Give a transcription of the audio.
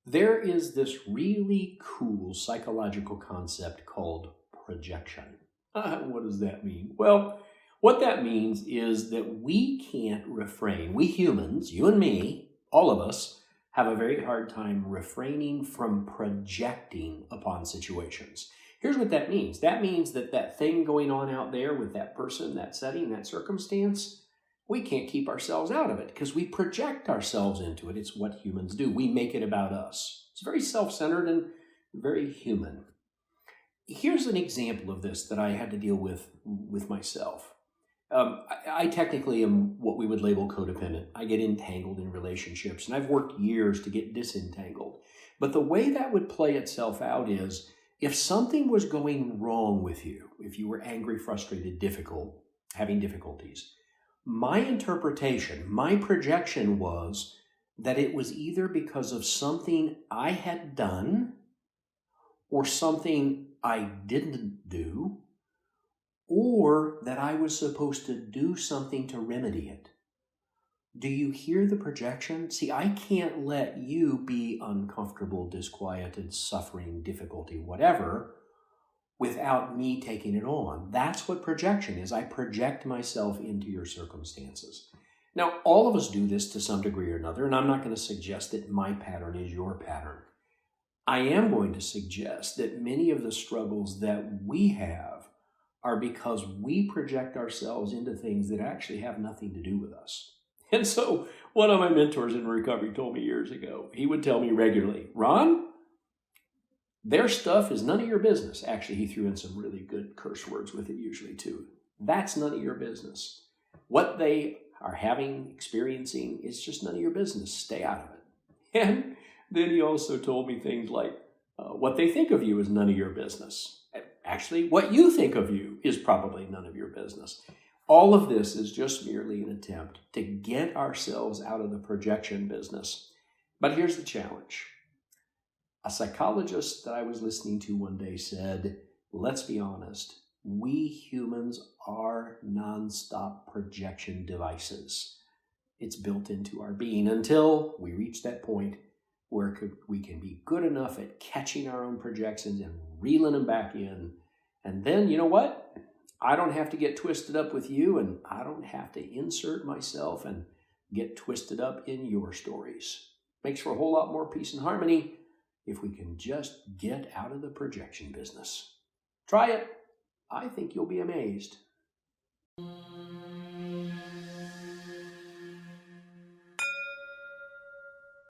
There is this really cool psychological concept called projection. What does that mean? Well, what that means is that we can't refrain. We humans, you and me, all of us, have a very hard time refraining from projecting upon situations. Here's what that means. That means that that thing going on out there with that person, that setting, that circumstance, we can't keep ourselves out of it because we project ourselves into it. It's what humans do. We make it about us. It's very self-centered and very human. Here's an example of this that I had to deal with myself. I technically am what we would label codependent. I get entangled in relationships, and I've worked years to get disentangled. But the way that would play itself out is if something was going wrong with you, if you were angry, frustrated, difficult, having difficulties, my interpretation, my projection was that it was either because of something I had done or something I didn't do, or that I was supposed to do something to remedy it. Do you hear the projection? See, I can't let you be uncomfortable, disquieted, suffering, difficulty, whatever, without me taking it on. That's what projection is. I project myself into your circumstances. Now, all of us do this to some degree or another, and I'm not going to suggest that my pattern is your pattern. I am going to suggest that many of the struggles that we have are because we project ourselves into things that actually have nothing to do with us. And so one of my mentors in recovery told me years ago, he would tell me regularly, Ron, their stuff is none of your business. Actually, he threw in some really good curse words with it usually too. That's none of your business. What they are having, experiencing, is just none of your business. Stay out of it. And then he also told me things like, what they think of you is none of your business. Actually, what you think of you is probably none of your business. All of this is just merely an attempt to get ourselves out of the projection business. But here's the challenge. A psychologist that I was listening to one day said, let's be honest, we humans are nonstop projection devices. It's built into our being until we reach that point where we can be good enough at catching our own projections and reeling them back in. And then, you know what? I don't have to get twisted up with you, and I don't have to insert myself and get twisted up in your stories. Makes for a whole lot more peace and harmony if we can just get out of the projection business. Try it. I think you'll be amazed.